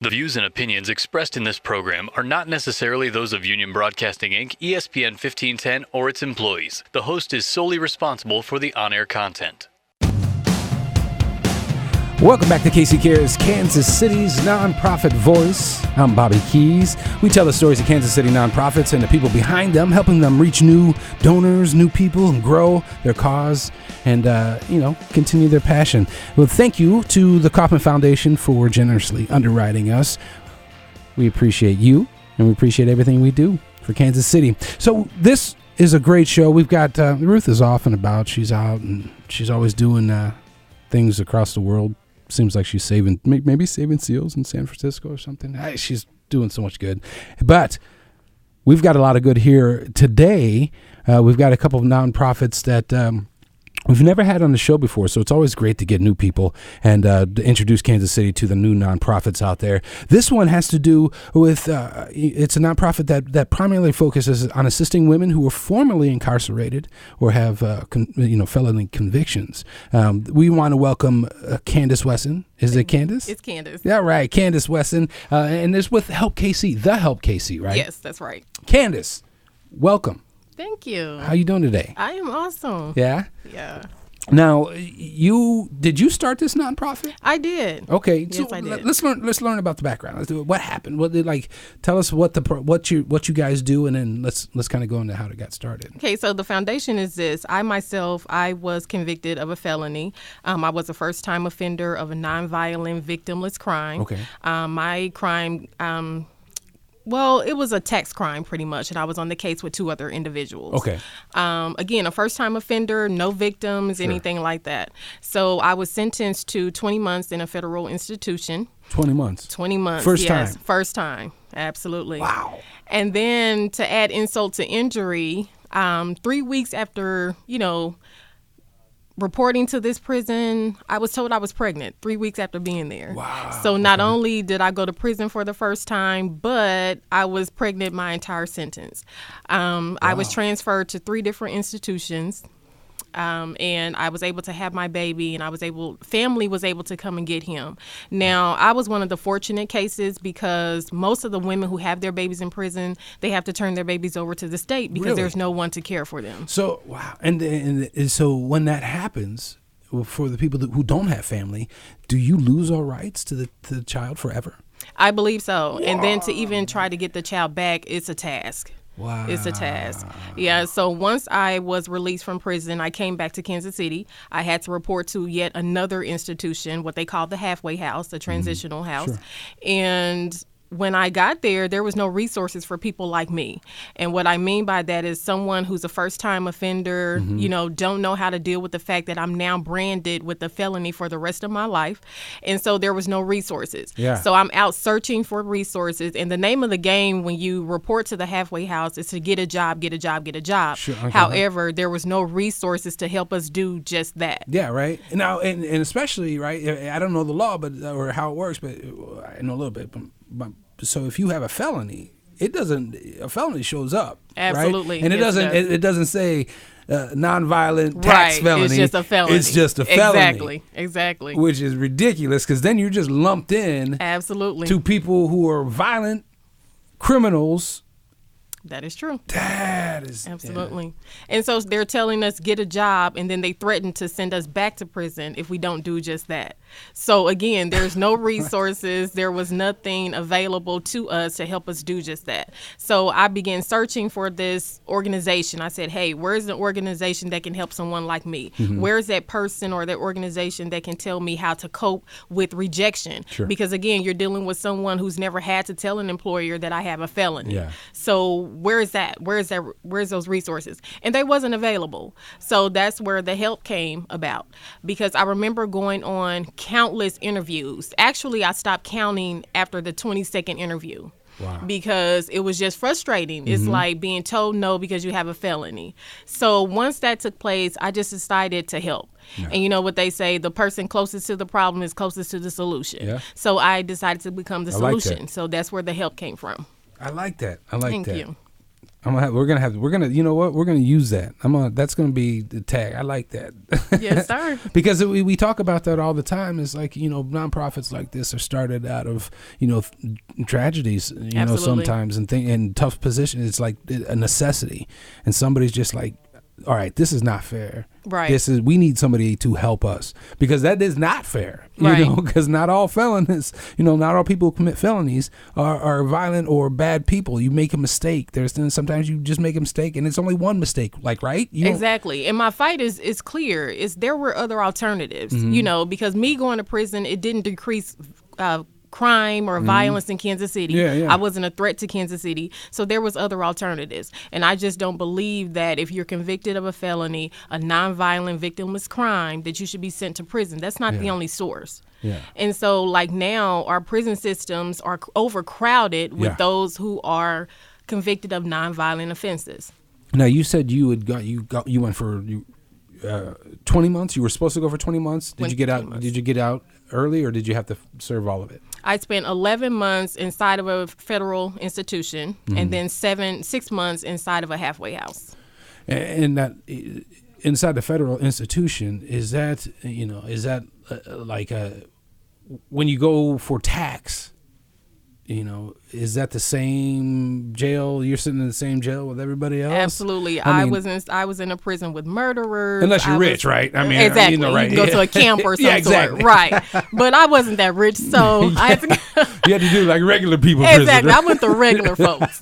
The views and opinions expressed in this program are not necessarily those of Union Broadcasting Inc., ESPN 1510, or its employees. The host is solely responsible for the on-air content. Welcome back to Casey Cares, Kansas City's nonprofit voice. I'm Bobby Keys. We tell the stories of Kansas City nonprofits and the people behind them, helping them reach new donors, new people, and grow their cause and, continue their passion. Well, thank you to the Kauffman Foundation for generously underwriting us. We appreciate you, and we appreciate everything we do for Kansas City. So this is a great show. We've got Ruth is off and about. She's out, and she's always doing things across the world. Seems like she's maybe saving seals in San Francisco or something. She's doing so much good. But we've got a lot of good here today. We've got a couple of nonprofits that we've never had on the show before, so it's always great to get new people and to introduce Kansas City to the new nonprofits out there. This one has to do with, it's a nonprofit that primarily focuses on assisting women who were formerly incarcerated or have, felony convictions. We want to welcome Candance Wesson. Is it Candace? It's Candace. Yeah, right. Candance Wesson. And it's with Help KC, the Help KC, right? Yes, that's right. Candace, welcome. Thank you. How you doing today? I am awesome. Yeah? Yeah. Now, did you start this nonprofit? I did. Okay, yes, so I did. Let's learn about the background. Let's do it. What happened? Tell us what you guys do, and then let's kind of go into how it got started. Okay, so the foundation is this. I was convicted of a felony. I was a first-time offender of a nonviolent victimless crime. Okay. My crime. Well, it was a tax crime pretty much, and I was on the case with two other individuals. Okay. Again, a first-time offender, no victims, sure. Anything like that. So I was sentenced to 20 months in a federal institution. 20 months? 20 months, First yes. time? First time, absolutely. Wow. And then to add insult to injury, 3 weeks after, reporting to this prison, I was told I was pregnant 3 weeks after being there. Wow. So not only did I go to prison for the first time, but I was pregnant my entire sentence. Wow. I was transferred to 3 different institutions. And I was able to have my baby, and family was able to come and get him. Now, I was one of the fortunate cases because most of the women who have their babies in prison, they have to turn their babies over to the state because There's no one to care for them. So, wow. And so when that happens, for the people who don't have family, do you lose all rights to the child forever? I believe so. Wow. And then to even try to get the child back, it's a task. Wow. It's a task. Yeah, so once I was released from prison, I came back to Kansas City. I had to report to yet another institution, what they call the halfway house, the transitional house. Sure. And when I got there was no resources for people like me. And what I mean by that is someone who's a first-time offender, don't know how to deal with the fact that I'm now branded with a felony for the rest of my life. And so there was no resources. Yeah. So I'm out searching for resources. And the name of the game when you report to the halfway house is to get a job, get a job, get a job. Sure, okay. However, there was no resources to help us do just that. Yeah, right. Now, and especially, right, I don't know the law or how it works, but I know a little bit. But so if you have a felony, a felony shows up. Absolutely. Right? And it doesn't say nonviolent tax felony. It's just a felony. It's just a felony. Exactly. Which is ridiculous because then you're just lumped in. Absolutely. To people who are violent criminals. That is true. That is absolutely. Yeah. And so they're telling us get a job, and then they threaten to send us back to prison if we don't do just that. So again, there's no resources. There was nothing available to us to help us do just that. So I began searching for this organization. I said, hey, where's the organization that can help someone like me? Mm-hmm. Where's that person or that organization that can tell me how to cope with rejection? Sure. Because again, you're dealing with someone who's never had to tell an employer that I have a felony. Yeah. So where's those resources? And they wasn't available. So that's where the help came about, because I remember going on countless interviews. Actually, I stopped counting after the 22nd interview. Wow. Because it was just frustrating. It's like being told no because you have a felony. So once that took place, I just decided to help. Yeah. And you know what they say, the person closest to the problem is closest to the solution. Yeah. So I decided to become the solution. So that's where the help came from. I like that. Thank you. We're gonna you know what, we're gonna use that. That's gonna be the tag. I like that. Yes, sir. Because we talk about that all the time. It's like, nonprofits like this are started out of tragedies, Absolutely. sometimes and tough positions. It's like a necessity, and somebody's just like, all right, this is not fair. Right. We need somebody to help us, because that is not fair. Right. Because not all felons, not all people who commit felonies are violent or bad people. You make a mistake. Sometimes you just make a mistake, and it's only one mistake. Right? Exactly. And my fight is clear. There were other alternatives. Because me going to prison, it didn't decrease crime or violence in Kansas City. Yeah. I wasn't a threat to Kansas City. So there was other alternatives. And I just don't believe that if you're convicted of a felony, a nonviolent victimless crime, that you should be sent to prison. That's not the only source. Yeah. And so now our prison systems are overcrowded with those who are convicted of nonviolent offenses. Now, you said you went for 20 months. You were supposed to go for 20 months. Did you get out? Did you get out early, or did you have to serve all of it? I spent 11 months inside of a federal institution, and then 6 months inside of a halfway house. And that inside the federal institution, is that like when you go for tax? Is that the same jail? You're sitting in the same jail with everybody else? Absolutely. I was in a prison with murderers. Unless you're rich, right? I mean, exactly. Right. You can go to a camp or something. Exactly. Right. But I wasn't that rich, so I had to you had to do like regular people. Exactly. Prison. I went to regular folks.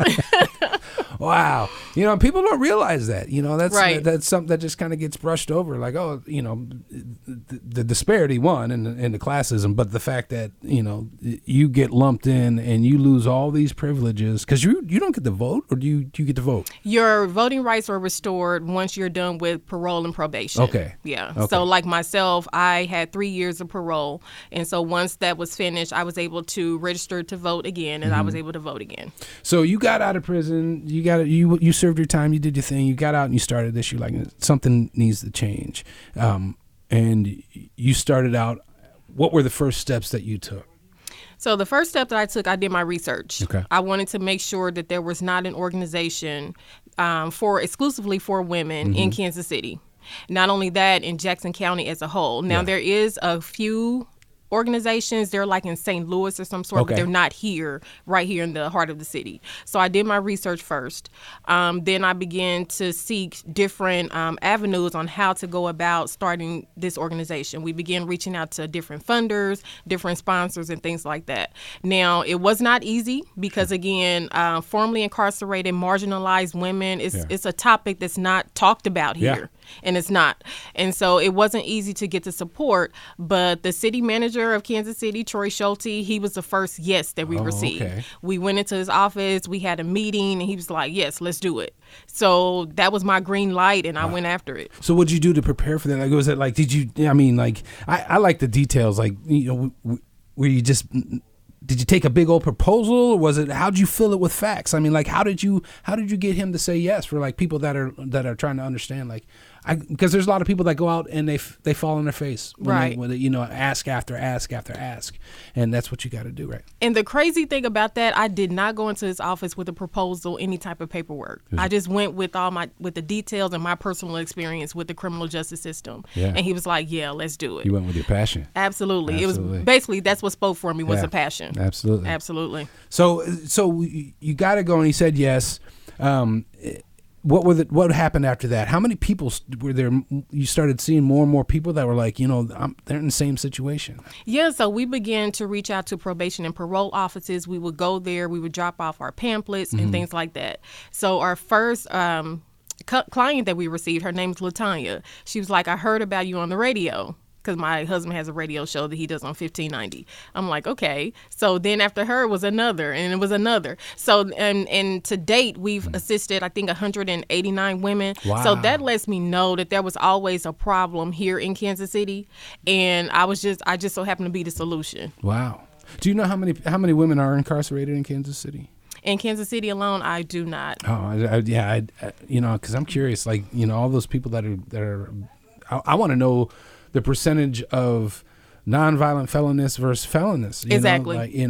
Wow. People don't realize that. That's right. That's something that just kind of gets brushed over. Like, the disparity, one, and the classism, but the fact that, you get lumped in and you lose all these privileges because you don't get to vote, or do you get to vote? Your voting rights are restored once you're done with parole and probation. Okay. Yeah. Okay. So like myself, I had 3 years of parole. And so once that was finished, I was able to register to vote again, and I was able to vote again. So you got out of prison, you served your time, you did your thing, you got out and you started this, you're like, something needs to change. And you started out, what were the first steps that you took? So the first step that I took, I did my research. Okay. I wanted to make sure that there was not an organization exclusively for women in Kansas City. Not only that, in Jackson County as a whole. Now, there is a few organizations. They're like in St. Louis or some sort, but they're not right here in the heart of the city. So I did my research first. Then I began to seek different avenues on how to go about starting this organization. We began reaching out to different funders, different sponsors, and things like that. Now, it was not easy because, again, formerly incarcerated, marginalized women, it's a topic that's not talked about here. Yeah. And it's not. And so it wasn't easy to get the support, but the city manager of Kansas City, Troy Schulte, he was the first yes that we received. Okay. We went into his office, we had a meeting, and he was like, yes, let's do it. So that was my green light, and I went after it. So what'd you do to prepare for that? Like, was it like, I like the details, like, where you just... Did you take a big old proposal, or was it? How did you fill it with facts? I mean, like, how did you get him to say yes for like people that are trying to understand? Like, because there's a lot of people that go out and they fall on their face when they ask after ask after ask, and that's what you got to do, right? And the crazy thing about that, I did not go into his office with a proposal, any type of paperwork. I just went with with the details and my personal experience with the criminal justice system. Yeah. And he was like, "Yeah, let's do it." You went with your passion. Absolutely. It was basically that's what spoke for me was the passion. Absolutely. So you got to go, and he said yes. What happened after that? How many people were there? You started seeing more and more people that were like, they're in the same situation. Yeah, so we began to reach out to probation and parole offices. We would go there. We would drop off our pamphlets and things like that. So our first client that we received, her name's LaTanya. She was like, I heard about you on the radio. Because my husband has a radio show that he does on 1590. I'm like, okay. So then after her was another, and it was another. So and to date, we've assisted, I think, 189 women. Wow. So that lets me know that there was always a problem here in Kansas City, and I just so happened to be the solution. Wow. Do you know how many women are incarcerated in Kansas City? In Kansas City alone, I do not. Oh, because I'm curious, like, all those people that are I want to know the percentage of nonviolent felonists versus felonists. Exactly.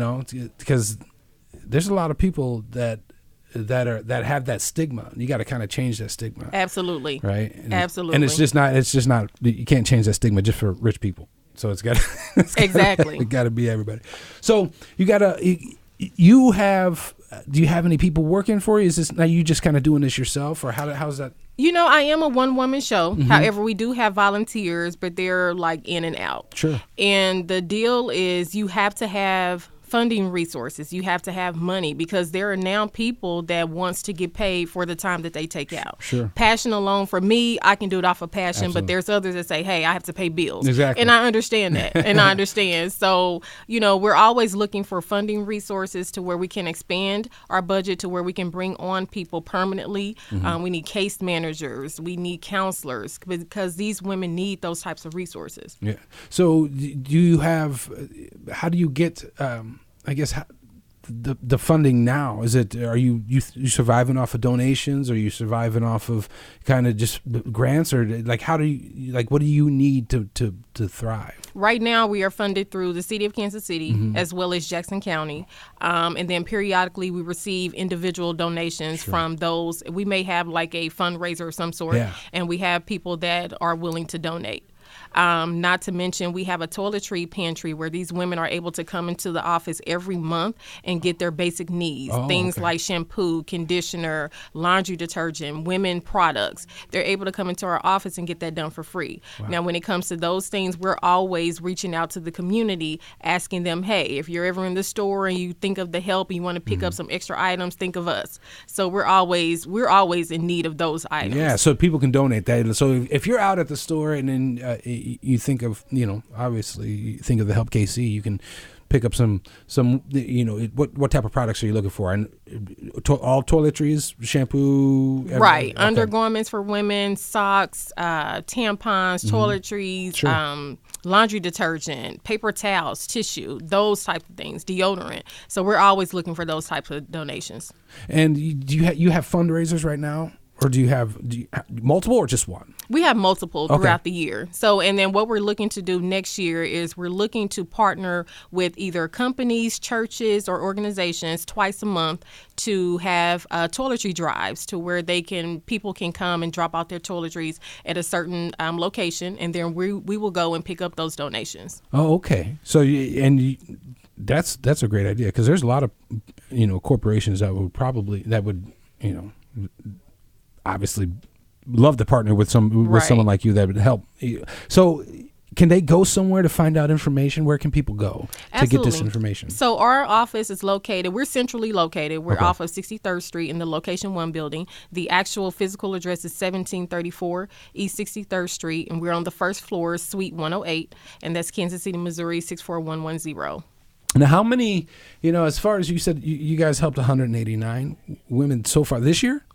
Because there's a lot of people that that have that stigma. You got to kind of change that stigma. Absolutely. Right. Absolutely. And it's just not. You can't change that stigma just for rich people. So it's got exactly. It got to be everybody. So you have. Do you have any people working for you? Is this now you just kind of doing this yourself, or how's that? I am a one-woman show. Mm-hmm. However, we do have volunteers, but they're like in and out. Sure. And the deal is you have to have funding resources. You have to have money because there are now people that wants to get paid for the time that they take out. Sure. Passion alone, for me, I can do it off of passion, Absolutely. but there's others that say, hey, I have to pay bills. Exactly. And I understand that. And I understand. So, we're always looking for funding resources to where we can expand our budget to where we can bring on people permanently. Mm-hmm. We need case managers. We need counselors because these women need those types of resources. Yeah. So how do you get, I guess, the funding now? Is it, are you surviving off of donations? Or are you surviving off of kind of just grants? Or like, what do you need to thrive? Right now, we are funded through the city of Kansas City, mm-hmm. as well as Jackson County. And then periodically we receive individual donations Sure. from those. We may have like a fundraiser of some sort, yeah. and we have people that are willing to donate. Not to mention, we have a toiletry pantry where these women are able to come into the office every month and get their basic needs. Things like shampoo, conditioner, laundry detergent, women products. They're able to come into our office and get that done for free. Wow. Now, when it comes to those things, we're always reaching out to the community, asking them, hey, if you're ever in the store and you think of the help and you want to pick mm-hmm. up some extra items, think of us. So we're always in need of those items. Yeah, so people can donate that. So if you're out at the store and then you think of, obviously you think of the Help KC, you can pick up some what type of products are you looking for? And all toiletries, shampoo, everything? Right, okay. Undergarments for women, socks, tampons, mm-hmm. toiletries, sure. Laundry detergent, paper towels, tissue, those types of things, deodorant. So we're always looking for those types of donations. And do you have fundraisers right now? Or do you have multiple or just one? We have multiple throughout the year. So, and then what we're looking to do next year is we're looking to partner with either companies, churches, or organizations twice a month to have toiletry drives to where people can come and drop out their toiletries at a certain location, and then we will go and pick up those donations. Oh, okay. So, that's a great idea because there's a lot of corporations that would obviously love to partner with someone like you that would help. So can they go somewhere to find out information? Where can people go to get this information? So our office is we're centrally located. We're off of 63rd Street in the Location 1 building. The actual physical address is 1734 East 63rd Street, and we're on the first floor, Suite 108, and that's Kansas City, Missouri, 64110. Now, how many, as far as you said, you guys helped 189 women so far this year?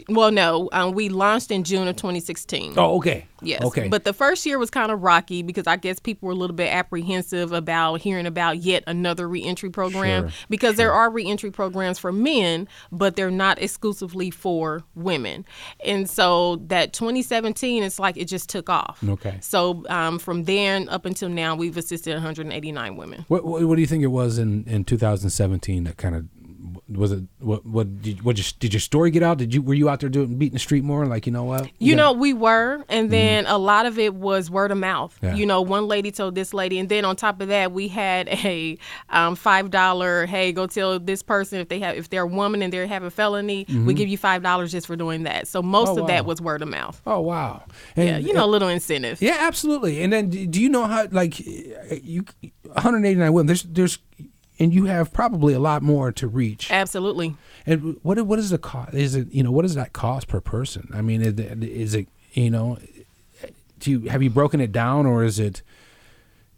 No, we launched in June of 2016. Oh, okay. Yes. Okay. But the first year was kind of rocky because I guess people were a little bit apprehensive about hearing about yet another reentry program because there are reentry programs for men, but they're not exclusively for women. And so that 2017, it's like it just took off. Okay. So from then up until now, we've assisted 189 women. What do you think it was in 2017 that kind of was it? Did your story get out? Were you out there beating the street more? Like, what? We were, and then a lot of it was word of mouth. Yeah. One lady told this lady, and then on top of that, we had a $5. Hey, go tell this person if they're a woman and they're having a felony, we give you $5 just for doing that. So most of that was word of mouth. Oh wow! And, a little incentive. Yeah, absolutely. And then do you know how 189 women? There's and you have probably a lot more to reach. Absolutely. And what is the cost? Is it what does that cost per person? I mean, is it have you broken it down, or is it?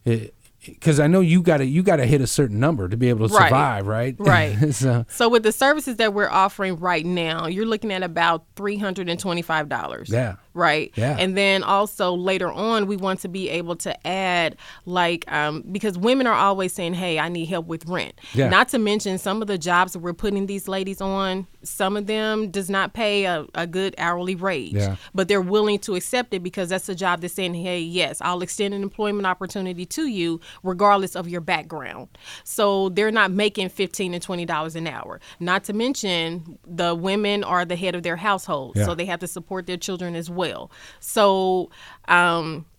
Because I know you got to hit a certain number to be able to survive, right? Right. So with the services that we're offering right now, you're looking at about $325. Yeah. Right. Yeah. And then also later on, we want to be able to add because women are always saying, hey, I need help with rent. Yeah. Not to mention some of the jobs that we're putting these ladies on, some of them does not pay a good hourly wage. Yeah. But they're willing to accept it because that's a job that's saying, hey, yes, I'll extend an employment opportunity to you regardless of your background. So they're not making $15 and $20 an hour. Not to mention the women are the head of their household. Yeah. So they have to support their children as well. So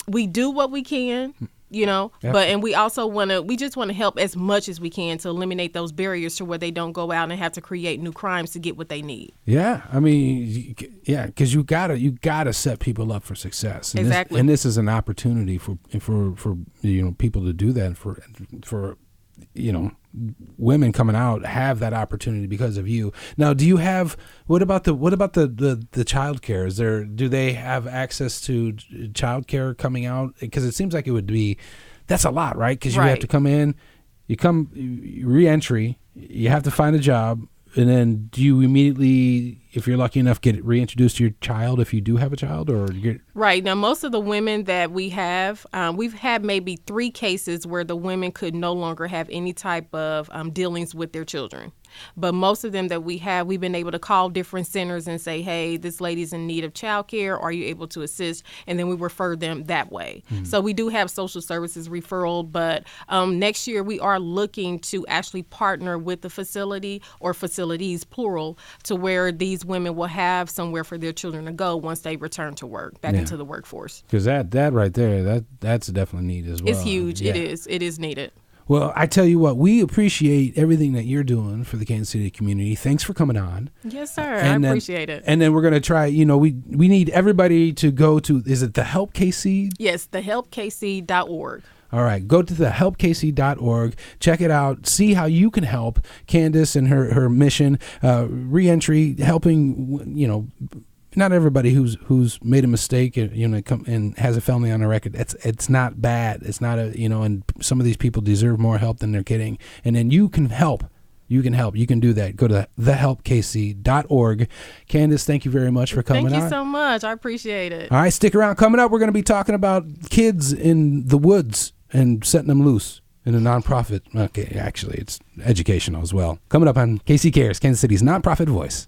we do what we can, and we also we just want to help as much as we can to eliminate those barriers to where they don't go out and have to create new crimes to get what they need. Yeah, I mean, because you gotta set people up for success. And exactly. This is an opportunity for people to do that for women coming out have that opportunity because of you. Now, do you have what about the child care? Do they have access to child care coming out? Because it seems like it would be that's a lot, right? Because you have to come in, re-entry, you have to find a job, and then do you immediately, if you're lucky enough, get reintroduced to your child if you do have a child, or Right. Now, most of the women that we have, we've had maybe 3 cases where the women could no longer have any type of dealings with their children. But most of them that we have, we've been able to call different centers and say, hey, this lady's in need of child care. Are you able to assist? And then we refer them that way. Mm-hmm. So we do have social services referral. But next year, we are looking to actually partner with the facility or facilities, plural, to where these women will have somewhere for their children to go once they return to work, back into the workforce. Because that right there, that's definitely needed as well. It's huge. Yeah. It is needed. Well, I tell you what, we appreciate everything that you're doing for the Kansas City community. Thanks for coming on. Yes, sir. I appreciate it. And then we're going to try, we need everybody to go to, is it the Help KC? Yes, thehelpkc.org. All right, go to thehelpkc.org, check it out, see how you can help Candace and her mission, reentry, helping, not everybody who's made a mistake and has a felony on their record. It's not bad. It's not and some of these people deserve more help than they're getting. And then you can help. You can do that. Go to thehelpkc.org. Candace, thank you very much for coming on. Thank you so much. I appreciate it. All right, stick around. Coming up, we're going to be talking about kids in the woods and setting them loose in a nonprofit. Okay, actually, it's educational as well. Coming up on KC Cares, Kansas City's nonprofit voice.